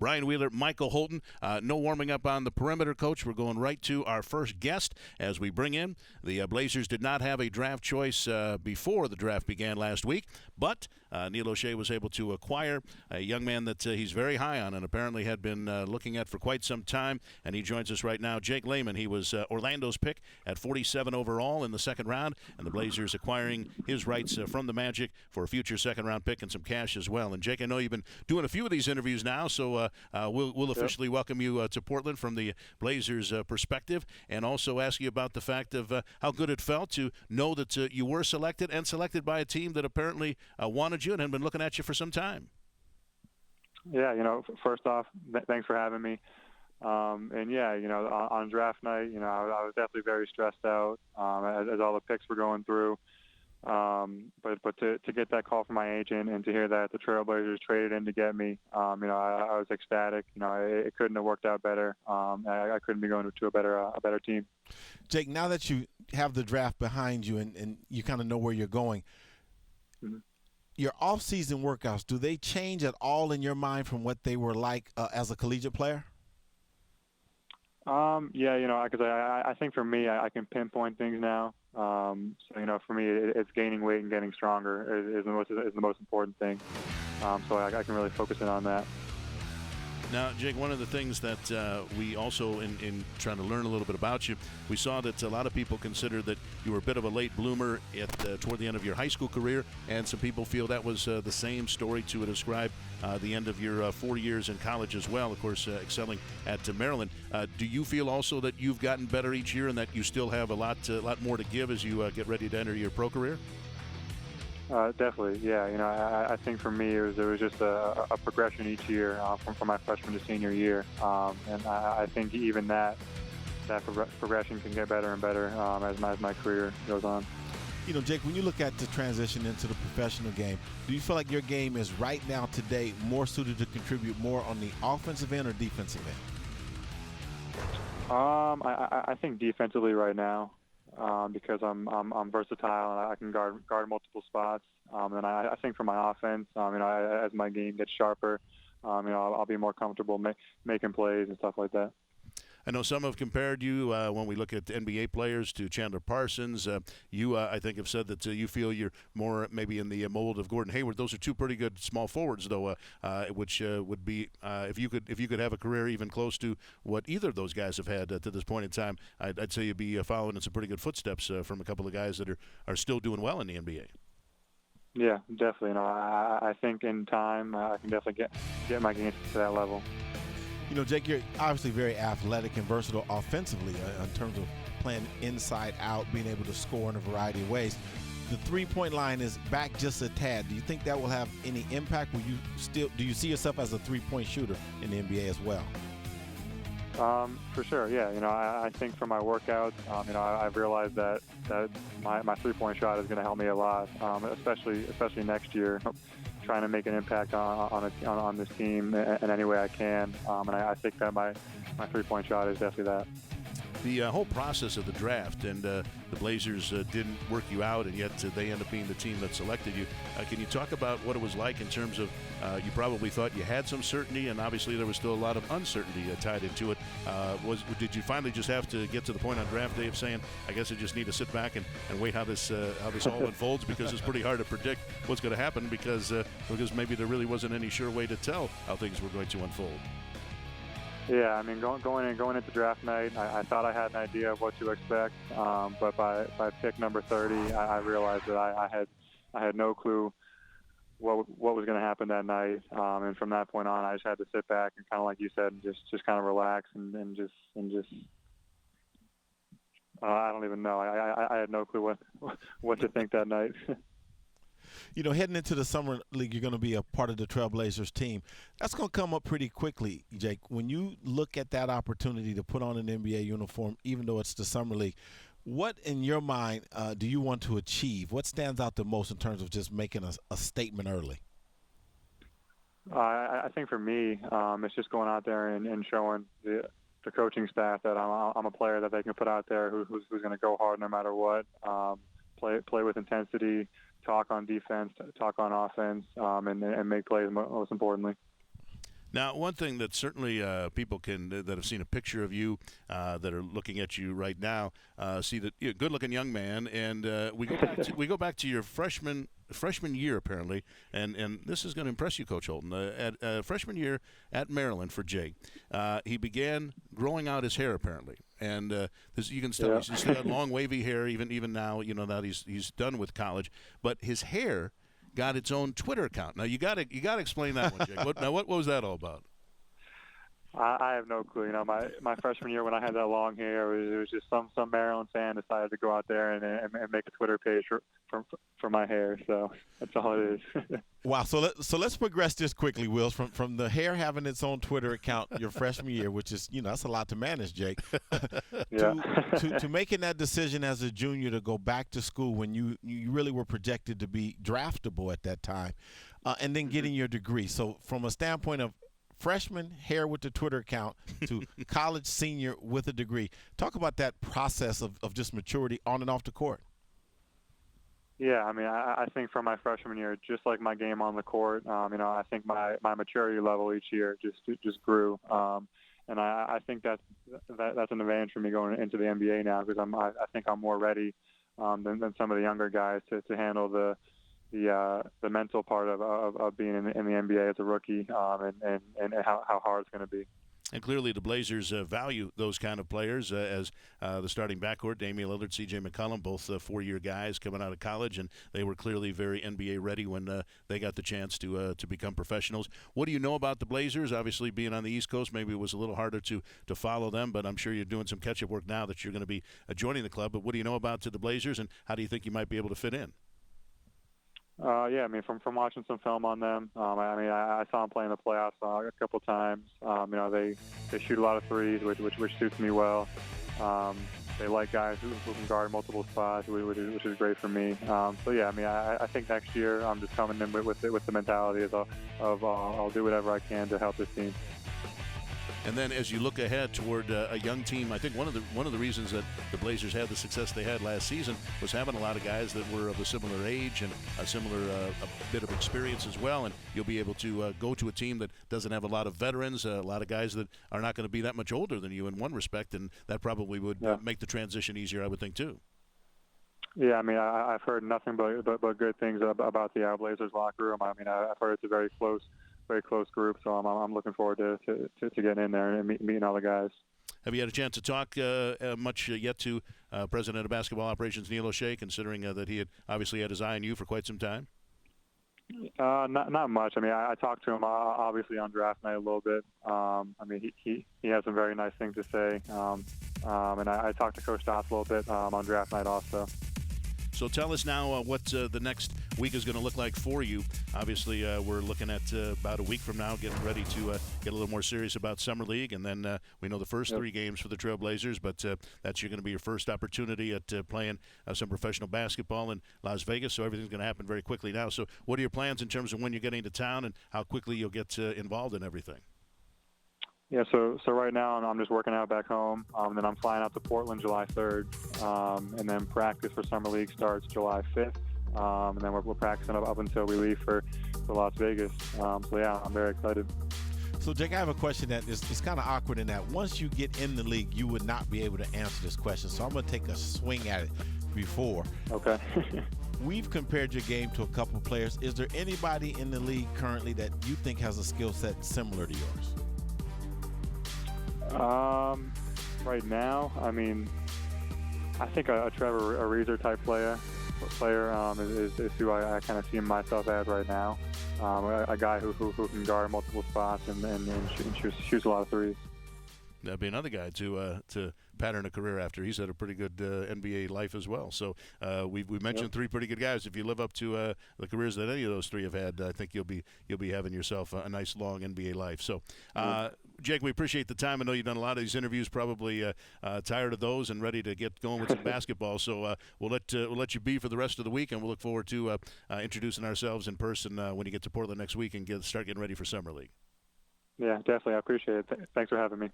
Brian Wheeler, Michael Holton. No warming up on the perimeter, Coach. We're going right to our first guest as we bring in. The Blazers did not have a draft choice before the draft began last week, but Neil O'Shea was able to acquire a young man that he's very high on and apparently had been looking at for quite some time, and he joins us right now. Jake Layman. He was Orlando's pick at 47 overall in the second round, and the Blazers acquiring his rights from the Magic for a future second-round pick and some cash as well. And Jake, I know you've been doing a few of these interviews now, so we'll officially welcome you to Portland from the Blazers' perspective, and also ask you about the fact of how good it felt to know that you were selected and selected by a team that apparently wanted you and had been looking at you for some time. Yeah, first off, thanks for having me. And yeah, on draft night, I was definitely very stressed out as all the picks were going through. But to get that call from my agent and to hear that the Trailblazers traded in to get me, I was ecstatic. It couldn't have worked out better. I couldn't be going to a better team. Jake, now that you have the draft behind you and you kind of know where you're going, mm-hmm. Your off-season workouts, do they change at all in your mind from what they were like as a collegiate player? Yeah, because I think for me, I can pinpoint things now. So, for me, it's gaining weight and getting stronger is the most important thing. So I can really focus in on that. Now, Jake, one of the things that we also, in trying to learn a little bit about you, we saw that a lot of people consider that you were a bit of a late bloomer toward the end of your high school career, and some people feel that was the same story to describe the end of your 4 years in college as well, of course, excelling at Maryland. Do you feel also that you've gotten better each year and that you still have a lot more to give as you get ready to enter your pro career? Definitely, yeah. I think for me, it was just a progression each year from my freshman to senior year, and I think even that progression can get better and better as my career goes on. Jake, when you look at the transition into the professional game, do you feel like your game is right now today more suited to contribute more on the offensive end or defensive end? I think defensively right now. Because I'm versatile and I can guard multiple spots. And I think for my offense, as my game gets sharper, I'll be more comfortable making plays and stuff like that. I know some have compared you, when we look at NBA players, to Chandler Parsons. You, I think, have said that you feel you're more maybe in the mold of Gordon Hayward. Those are two pretty good small forwards, though, which would be if you could have a career even close to what either of those guys have had to this point in time. I'd say you'd be following in some pretty good footsteps from a couple of guys that are still doing well in the NBA. Yeah, definitely. I think in time I can definitely get my game to that level. Jake, you're obviously very athletic and versatile offensively in terms of playing inside out, being able to score in a variety of ways. The three-point line is back just a tad. Do you think that will have any impact? Do you see yourself as a three-point shooter in the NBA as well? For sure, yeah. I think for my workouts, I've realized that my three-point shot is going to help me a lot, especially next year. Trying to make an impact on this team in any way I can, and I think that my three-point shot is definitely that. The whole process of the draft, and the Blazers didn't work you out, and yet they end up being the team that selected you. Can you talk about what it was like in terms of you probably thought you had some certainty, and obviously there was still a lot of uncertainty tied into it. Did you finally just have to get to the point on draft day of saying, I guess I just need to sit back and wait how this all unfolds, because it's pretty hard to predict what's going to happen because maybe there really wasn't any sure way to tell how things were going to unfold? Yeah, going into draft night, I thought I had an idea of what to expect, but by pick number 30, I realized that I had no clue what was going to happen that night, and from that point on, I just had to sit back and kind of, like you said, just kind of relax and just I don't even know. I had no clue what to think that night. Heading into the summer league, you're going to be a part of the Trailblazers team. That's going to come up pretty quickly, Jake. When you look at that opportunity to put on an NBA uniform, even though it's the summer league, what in your mind do you want to achieve? What stands out the most in terms of just making a statement early? I think for me, it's just going out there and showing the coaching staff that I'm a player that they can put out there who's going to go hard no matter what, play with intensity, talk on defense, talk on offense, and make plays most importantly. Now, one thing that certainly people that have seen a picture of you, that are looking at you right now, see that you're a good-looking young man, and we go back to your freshman year apparently, and this is going to impress you, Coach Holton. At freshman year at Maryland for Jake, he began growing out his hair apparently, and you can still he's still got long wavy hair even now. You know, that he's done with college, but his hair got its own Twitter account. Now you got to explain that one, Jake. What was that all about? I have no clue. You know, my freshman year when I had that long hair, it was just some Maryland fan decided to go out there and make a Twitter page for my hair. So that's all it is. Wow. So let's progress this quickly, Wills. From the hair having its own Twitter account your freshman year, which is, you know, that's a lot to manage, Jake. to making that decision as a junior to go back to school when you really were projected to be draftable at that time, and then getting your degree. So from a standpoint of freshman hair with the Twitter account to college senior with a degree, talk about that process of just maturity on and off the court. Yeah, I mean, I think from my freshman year, just like my game on the court, you know, I think my maturity level each year just grew, and I think that's an advantage for me going into the NBA now, because I think I'm more ready than some of the younger guys to handle the mental part of being in the NBA as a rookie, and how hard it's going to be. And clearly the Blazers value those kind of players as the starting backcourt, Damian Lillard, C.J. McCollum, both four-year guys coming out of college, and they were clearly very NBA ready when they got the chance to become professionals. What do you know about the Blazers? Obviously, being on the East Coast, maybe it was a little harder to follow them, but I'm sure you're doing some catch-up work now that you're going to be joining the club. But what do you know about the Blazers, and how do you think you might be able to fit in? Yeah, I mean, from watching some film on them, I saw them play in the playoffs a couple times. You know, they shoot a lot of threes, which suits me well. They like guys who can guard multiple spots, which is great for me. So yeah, I mean, I think next year I'm just coming in with the mentality of I'll do whatever I can to help this team. And then as you look ahead toward a young team, I think one of the reasons that the Blazers had the success they had last season was having a lot of guys that were of a similar age and a similar a bit of experience as well. And you'll be able to go to a team that doesn't have a lot of veterans, a lot of guys that are not going to be that much older than you in one respect, and that probably would make the transition easier, I would think, too. Yeah, I mean, I've heard nothing but good things about the Blazers locker room. I mean, I've heard it's a very close group, so I'm looking forward to getting in there and meeting all the guys. Have you had a chance to talk much yet to President of Basketball Operations Neil O'Shea, considering that he had obviously had his eye on you for quite some time? Not much. I mean, I talked to him obviously on draft night a little bit. I mean, he has some very nice things to say, and I talked to Coach Stotts a little bit on draft night also. So tell us now what the next week is going to look like for you. Obviously, we're looking at about a week from now, getting ready to get a little more serious about Summer League. And then we know the first 3 games for the Trail Blazers, but that's going to be your first opportunity at playing some professional basketball in Las Vegas. So everything's going to happen very quickly now. So what are your plans in terms of when you're getting to town and how quickly you'll get involved in everything? Yeah, so right now I'm just working out back home. Then I'm flying out to Portland July 3rd, and then practice for Summer League starts July 5th, and then we're practicing up until we leave for Las Vegas. So yeah, I'm very excited. So Jake, I have a question that is kind of awkward in that once you get in the league, you would not be able to answer this question. So I'm going to take a swing at it before. Okay. We've compared your game to a couple of players. Is there anybody in the league currently that you think has a skill set similar to yours? Right now, I mean, I think a Trevor Ariza type player is who I kind of see myself as right now. A guy who can guard multiple spots and shoots a lot of threes. That'd be another guy to pattern a career after. He's had a pretty good NBA life as well. So we mentioned 3 pretty good guys. If you live up to the careers that any of those 3 have had, I think you'll be having yourself a nice long NBA life. So Jake, we appreciate the time. I know you've done a lot of these interviews, probably tired of those and ready to get going with some basketball. So we'll let you be for the rest of the week, and we'll look forward to introducing ourselves in person when you get to Portland next week and start getting ready for Summer League. Yeah, definitely. I appreciate it. Thanks for having me.